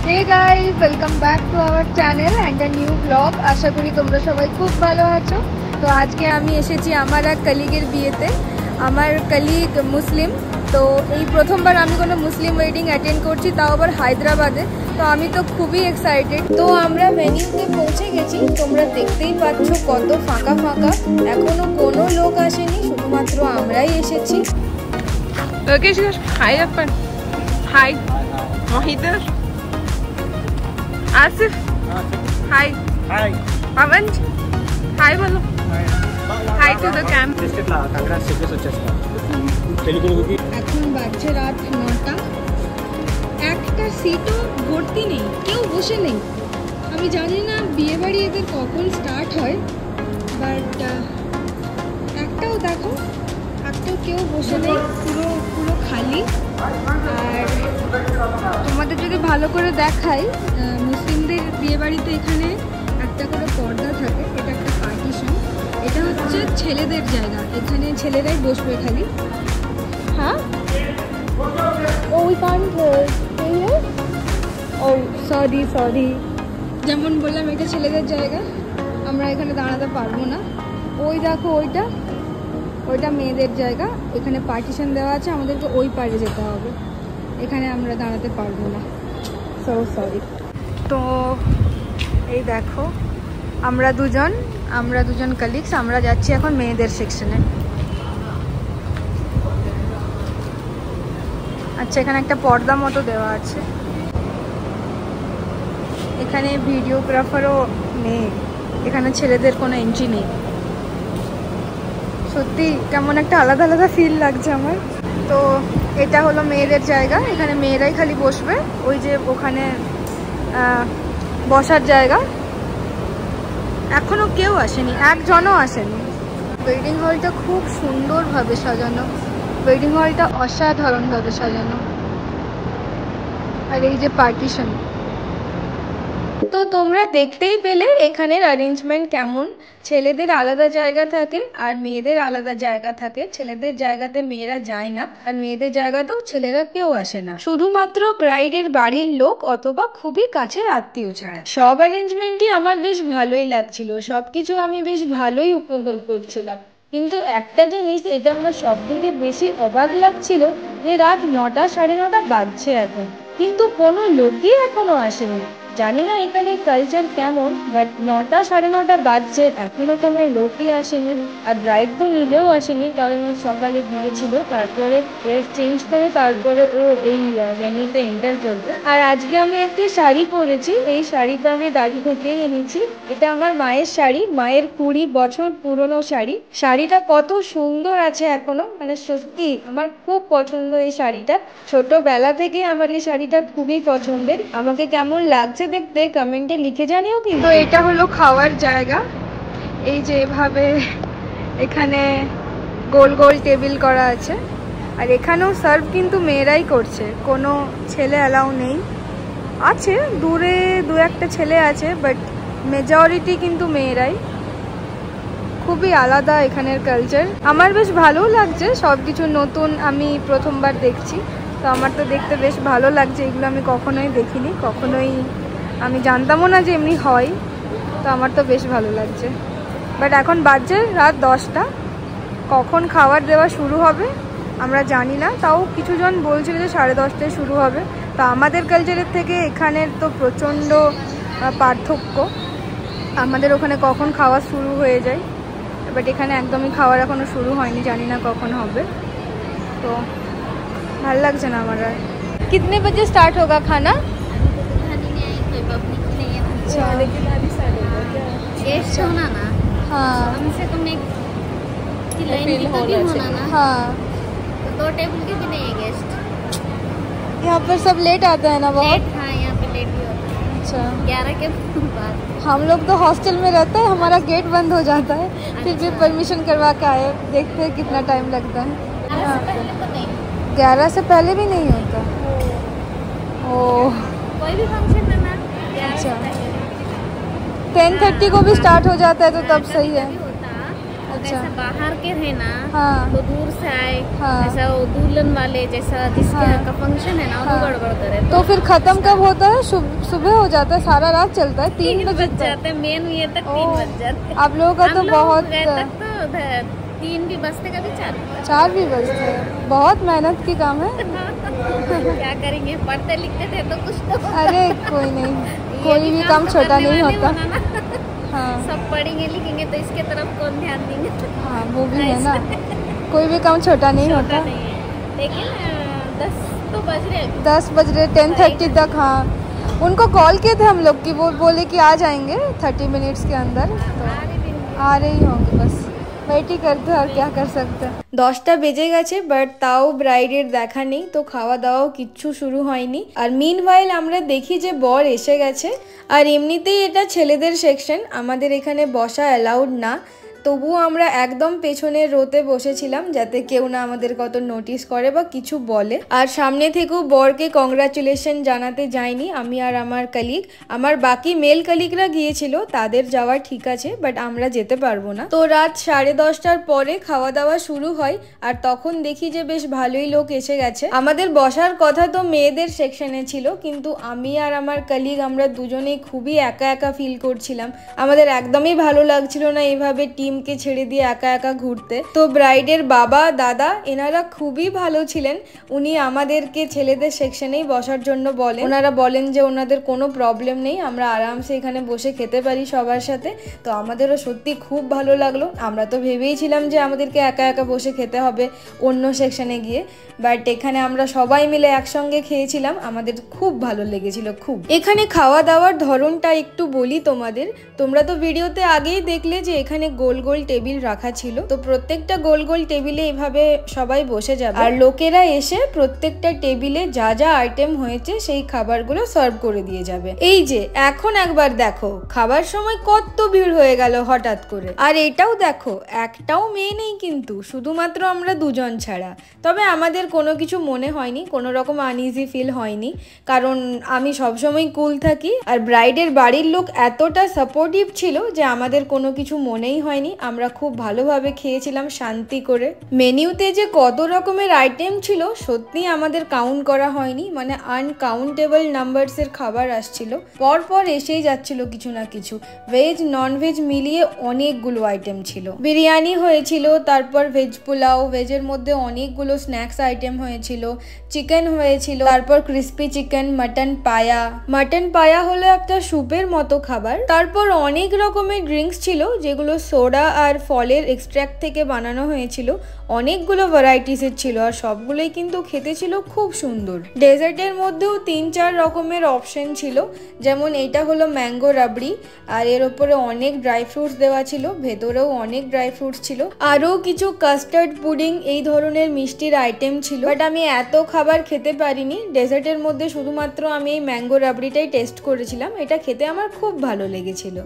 Hey guys, welcome back to our channel and a new vlog. আশা করি তোমরা সবাই খুব ভালো আছো। তো আজকে আমি এসেছি আমার এক কলিগের বিয়েতে। আমার কলিগ মুসলিম, তো এই প্রথমবার আমি কোনো মুসলিম ওয়েডিং অ্যাটেন্ড করছি, তাও আবার হায়দ্রাবাদে। তো আমি তো খুবই এক্সাইটেড। তো আমরা ভেন্যুতে পৌঁছে গেছি, তোমরা দেখতেই পাচ্ছ কত ফাঁকা ফাঁকা, এখনো কোনো লোক আসেনি, শুধুমাত্র আমরাই এসেছি। হাই আপান, হাই মহিদর, आसिफ, हाय, हाय, पवन, हाय बोलो, हाय टू द कैंप। এখন বাজছে রাত 9টা, একটা সিটও ভর্তি নেই, কেউ বসে নেই। আমি জানি না বিয়ে বাড়ি এদের কখন স্টার্ট হয়, বাট একটাও দেখো, একটাও কেউ বসে নেই, পুরো পুরো খালি। আর তোমাদের যদি ভালো করে দেখাই, মুসলিমদের বিয়ে বাড়িতে এখানে একটা করে পর্দা থাকে, এটা একটা পার্টিশন। এটা হচ্ছে ছেলেদের জায়গা, এখানে ছেলেরাই বসবে খালি। হ্যাঁ, ওই ও সরি, যেমন বললাম এটা ছেলেদের জায়গা, আমরা এখানে দাঁড়াতে পারবো না। ওই দেখো, ওইটা মেয়েদের জায়গা, এখানে পার্টিশন দেওয়া আছে, আমাদেরকে ওই পারে যেতে হবে, এখানে আমরা দাঁড়াতে পারবো না, সো সরি। তো এই দেখো, আমরা দুজন কলিগস, আমরা যাচ্ছি এখন মেয়েদের সেকশনে। আচ্ছা, এখানে একটা পর্দা মতো দেওয়া আছে, এখানে ভিডিওগ্রাফারও নেই, এখানে ছেলেদের কোনো এন্ট্রি নেই। সত্যি কেমন একটা আলাদা আলাদা ফিল লাগছে আমার। তো এটা হলো মেয়েদের জায়গা, এখানে মেয়েরাই খালি বসবে, ওই যে ওখানে বসার জায়গা। এখনো কেউ আসেনি, একজনও আসেনি। ওয়েডিং হলটা খুব সুন্দরভাবে সাজানো, ওয়েডিং হলটা অসাধারণভাবে সাজানো। আর এই যে পার্টিশন, তো তোমরা দেখতেই পেলে এখানের অ্যারেঞ্জমেন্ট কেমন। ছেলেদের আলাদা জায়গা থাকে আর মেয়েদের আলাদা জায়গা থাকে। ছেলেদের জায়গাতে মেয়েরা যায় না, আর মেয়েদের জায়গাতেও ছেলেরা কেউ আসে না, শুধুমাত্র ব্রাইডের বাড়ির লোক অথবা খুবই কাছের আত্মীয় ছাড়া। সব অ্যারেঞ্জমেন্টই আমার বেশ ভালোই লাগছিল, সবকিছু আমি বেশ ভালোই উপভোগ করছিলাম। কিন্তু একটা জিনিস, এটা আমার সব থেকে বেশি অবাক লাগছিল, যে রাত 9টা, 9:30 বাজছে এখন, কিন্তু কোনো লোকই এখনো আসেনি। জানি না এখানে কালচার কেমন, বাট 9টা, 9:30 বাজছে, এখনো কোনো লোকই আসেনি। আর ব্রাইড তো নিজেও আসেনি, কারণ সকালে গিয়েছিল, তারপরে ড্রেস চেঞ্জ করে তারপরে ও এই ভেন্যুতে এন্টার করবে। আর আজকে আমি একটি শাড়ি পরেছি, এই শাড়িটা আমি দাড়ি থেকে এনেছি। এটা আমার মায়ের শাড়ি, মায়ের 20 বছর পুরনো শাড়ি। শাড়িটা কত সুন্দর আছে এখনো, মানে সত্যি আমার খুব পছন্দ এই শাড়িটা। ছোটবেলা থেকে আমার এই শাড়িটা খুবই পছন্দের। আমাকে কেমন লাগছে দেখতে কমেন্টে লিখে জানিও। কিন্তু এটা হলো খাওয়ার জায়গা, এই যে এভাবে এখানে গোল গোল টেবিল করা আছে, আর এখানেও সার্ভ কিন্তু মেয়েরাই করছে, কোনো ছেলে অ্যালাউ নেই। আছে দূরে দু একটা ছেলে আছে, বাট মেজরিটি কিন্তু মেয়েরাই। খুবই আলাদা এখানের কালচার, আমার বেশ ভালো লাগছে, সব কিছু নতুন, আমি প্রথমবার দেখছি, তো আমার তো দেখতে বেশ ভালো লাগছে। এগুলো আমি কখনোই দেখিনি, কখনোই আমি জানতামও না যে এমনি হয়, তো আমার তো বেশ ভালো লাগছে। বাট এখন বাজছে রাত 10টা, কখন খাবার দেওয়া শুরু হবে আমরা জানি না, তাও কিছুজন বলছিল যে 10:30টায় শুরু হবে। তো আমাদের কালচারের থেকে এখানের তো প্রচণ্ড পার্থক্য, আমাদের ওখানে কখন খাওয়া শুরু হয়ে যায়, বাট এখানে একদমই খাওয়ার এখনো শুরু হয়নি, জানি না কখন হবে। তো ভালো লাগছে না আমার। আর कितने बजे स्टार्ट होगा खाना? अच्छा, लेकिन अभी गेस्ट होना ना, हाँ, कम से कम एक की लाइन की तो भी होना ना। हाँ, तो 2 टेबल के भी नहीं है गेस्ट। यहाँ पर सब लेट आता है ना बहुत। लेट, हाँ यहाँ पे लेट भी होता है। अच्छा, 11 के बाद। हम लोग तो हॉस्टल में रहते हैं, हमारा गेट बंद हो जाता है, फिर भी परमिशन करवा के आए, देखते हैं कितना टाइम लगता है। 11 से पहले भी नहीं होता। ओह, कोई भी फंक्शन में मैम अच्छा, 10:30 को भी स्टार्ट हो जाता है, तो तब सही है। जैसा बाहर के है ना, हाँ। तो दूर से आए, हाँ। ऐसा वो दुल्हन वाले जैसा जिसके यहाँ का फंक्शन है ना, वो गड़बड़ करे। तो फिर खत्म कब होता है? सुबह हो जाता है, सारा रात चलता है, 3 बजे बज जाते हैं, मेन ये तक 3 बज जाते हैं। आप लोगों का तो बहुत गए तक तो 3 भी बजते, कभी 4 4 भी बजते हैं। बहुत मेहनत की काम है। क्या करेंगे, पढ़ते लिखते थे तो कुछ तो। अरे कोई नहीं, कोई भी काम छोटा नहीं होता। हाँ सब पढ़ेंगे लिखेंगे तो इसके तरफ कौन ध्यान देंगे? हाँ, वो भी है ना, कोई भी काम छोटा नहीं होता। नहीं है, लेकिन 10 तो बज रहे, 10 बज रहे, 10:30 तक। हाँ, उनको कॉल किए थे हम लोग कि वो बोले कि आ जाएंगे 30 मिनट्स के अंदर, तो आ रही होंगे, बस वेट ही करते हैं और क्या कर सकते हैं। 10টা বেজে গেছে, বাট তাও ব্রাইডের দেখা নেই, তো খাওয়া দাওয়াও কিচ্ছু শুরু হয়নি। আর মিনওয়াইল আমরা দেখি যে বর এসে গেছে। আর এমনিতেই এটা ছেলেদের সেকশন, আমাদের এখানে বসা অ্যালাউড না, তবুও আমরা একদম পেছনের রোতে বসেছিলাম যাতে কেউ না আমাদের কত নোটিস করে বা কিছু বলে। আর সামনে থেকেও বরকে কংগ্রাচুলেশন জানাতে যাইনি আমি আর আমার কলিগ। আমার বাকি মেল কলিগরা গিয়েছিল, তাদের যাওয়া ঠিক আছে, বাট আমরা যেতে পারবো না। তো রাত 10:30টার পরে খাওয়া দাওয়া শুরু হয়, আর তখন দেখি যে বেশ ভালোই লোক এসে গেছে। আমাদের বসার কথা তো মেয়েদের সেকশনে ছিল, কিন্তু আমি আর আমার কলিগ আমরা দুজনেই খুবই একা একা ফিল করছিলাম। আমাদের একদমই ভালো লাগছিল না এইভাবে টিমকে ছেড়ে দিয়ে একা একা ঘুরতে। তো ব্রাইডের বাবা দাদা এনারা খুবই ভালো ছিলেন, উনি আমাদেরকে ছেলেদের সেকশনেই বসার জন্য বলেন। ওনারা বলেন যে ওনাদের কোনো প্রবলেম নেই, আমরা আরামসে এখানে বসে খেতে পারি সবার সাথে। তো আমাদেরও সত্যি খুব ভালো লাগলো। আমরা তো ভেবেইছিলাম যে আমাদেরকে একা একা বসে খেতে হবে অন্য সেকশনে গিয়ে, বাট এখানে আমরা সবাই মিলে একসঙ্গে খেয়েছিলাম, আমাদের খুব ভালো লেগেছিল খুব। এখানে খাওয়া দাওয়ার ধরনটা একটু বলি তোমাদের, তোমরা তো ভিডিওতে আগেই দেখলে যে এখানে গোল গোল টেবিল রাখা ছিল, তো প্রত্যেকটা গোল গোল টেবিলে এভাবে সবাই বসে যাবে, আর লোকেরা এসে প্রত্যেকটা টেবিলে যা যা আইটেম হয়েছে সেই খাবারগুলো সার্ভ করে দিয়ে যাবে। এই যে এখন একবার দেখো খাবার সময় কত ভিড় হয়ে গেল হঠাৎ করে। আর এটাও দেখো, একটাও মেয়ে নেই কিন্তু, শুধুমাত্র আমরা দুজন ছাড়া। তবে আমাদের কোনো কিছু মনে হয়নি, কোনো রকম আনইজি ফিল হয়নি, কারণ আমি সবসময় কুল থাকি। আর ব্রাইডের বাড়ির লোক এতটা সাপোর্টিভ ছিল যে আমাদের কোনো কিছু মনেই হয়নি, আমরা খুব ভালোভাবে খেয়েছিলাম শান্তি করে। মেনিউতে যে কত রকমের আইটেম ছিল সত্যি আমাদের কাউন্ট করা হয়নি, মানে আনকাউন্টেবল নাম্বারসের খাবার আসছিল, পরপর এসেই যাচ্ছিল কিছু না কিছু। ভেজ নন ভেজ মিলিয়ে অনেকগুলো আইটেম ছিল। বিরিয়ানি হয়েছিল, তারপর ভেজ পোলাও, ভেজের মধ্যে অনেকগুলো স্ন্যাক্স আইটেম হয়েছিল, চিকেন হয়েছিল, তারপর ক্রিস্পি চিকেন, মাটন পায়া। মাটন পায়া হলো একটা স্যুপের মতো খাবার। তারপর অনেক রকমের ড্রিঙ্কস ছিল যেগুলো সোডা আর ফলের এক্সট্র্যাক্ট থেকে বানানো হয়েছিল, অনেকগুলো ভ্যারাইটিসের ছিল, আর সবগুলোই কিন্তু খেতে ছিল খুব সুন্দর। ডেজার্টের মধ্যেও 3-4 রকমের অপশন ছিল, যেমন এটা হলো ম্যাঙ্গো রাবড়ি, আর এর ওপরে অনেক ড্রাই ফ্রুটস দেওয়া ছিল, ভেতরেও অনেক ড্রাই ফ্রুটস ছিল, আরও কিছু কাস্টার্ড পুডিং এই ধরনের মিষ্টির আইটেম ছিল। বাট আমি এত খাবার খেতে পারিনি, ডেজার্টের মধ্যে শুধুমাত্র আমি এই ম্যাঙ্গো রাবড়িটাই টেস্ট করেছিলাম, এটা খেতে আমার খুব ভালো লেগেছিল।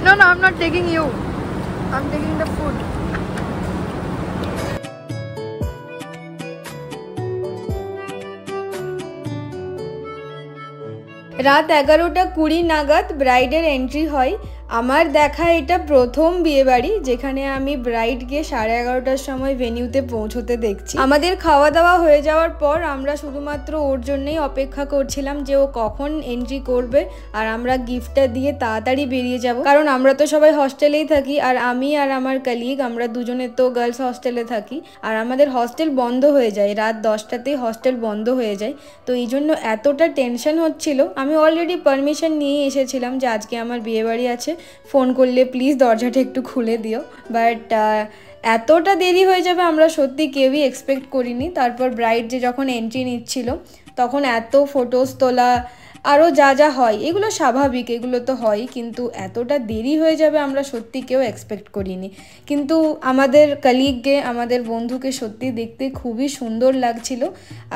No, no, I'm not taking you. I'm taking the food. রাত 11:20 নাগাদ ব্রাইডের এন্ট্রি হয়। আমার দেখা এটা প্রথম বিয়ে বাড়ি যেখানে আমি ব্রাইডকে 11:30টার সময় ভেনিউতে পৌঁছতে দেখছি। আমাদের খাওয়া দাওয়া হয়ে যাওয়ার পর আমরা শুধুমাত্র ওর জন্যই অপেক্ষা করছিলাম যে ও কখন এন্ট্রি করবে আর আমরা গিফটটা দিয়ে তাড়াতাড়ি বেরিয়ে যাব, কারণ আমরা তো সবাই হস্টেলেই থাকি, আর আমি আর আমার কলিগ আমরা দুজনে তো গার্লস হস্টেলে থাকি, আর আমাদের হস্টেল বন্ধ হয়ে যায় রাত 10টাতেই, হস্টেল বন্ধ হয়ে যায়। তো এই জন্য এতটা টেনশন হচ্ছিল। আমি অলরেডি পারমিশন নিয়ে এসেছিলাম যে আজকে আমার বিয়ে বাড়ি আছে, ফোন করলে প্লিজ দরজাটা একটু খুলে দিও, বাট এতটা দেরি হয়ে যাবে আমরা সত্যি কেউই এক্সপেক্ট করিনি। তারপর ব্রাইড যে যখন এন্ট্রি নিচ্ছিল তখন এত ফটোস তোলা, আরও যা যা হয় এগুলো স্বাভাবিক, এগুলো তো হয়, কিন্তু এতটা দেরি হয়ে যাবে আমরা সত্যি কেউ এক্সপেক্ট করিনি। কিন্তু আমাদের কলিগকে, আমাদের বন্ধুকে সত্যি দেখতে খুবই সুন্দর লাগছিল।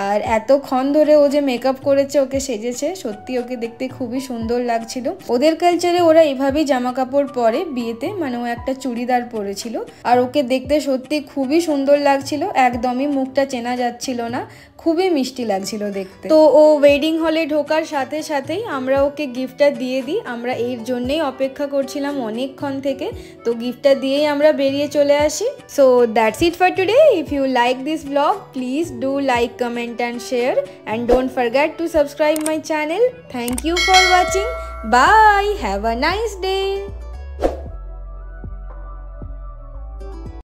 আর এতক্ষণ ধরে ও যে মেকআপ করেছে, ওকে সেজেছে, সত্যি ওকে দেখতে খুবই সুন্দর লাগছিল। ওদের কালচারে ওরা এভাবেই জামা কাপড় পরে বিয়েতে, মানে ও একটা চুড়িদার পরেছিল আর ওকে দেখতে সত্যি খুবই সুন্দর লাগছিল, একদমই মুখটা চেনা যাচ্ছিল না, খুবই মিষ্টি লাগছিল দেখতে। তো ও ওয়েডিং হলে ঢোকার সাথে সাথেই আমরা ওকে গিফটটা দিয়ে দিই, আমরা এর জন্যই অপেক্ষা করছিলাম অনেকক্ষণ থেকে। তো গিফটটা দিয়েই আমরা বেরিয়ে চলে আসি। So that's it for today. If you like this blog, please do like, comment and share, and don't forget to subscribe my channel. Thank you for watching. Bye, have a nice day.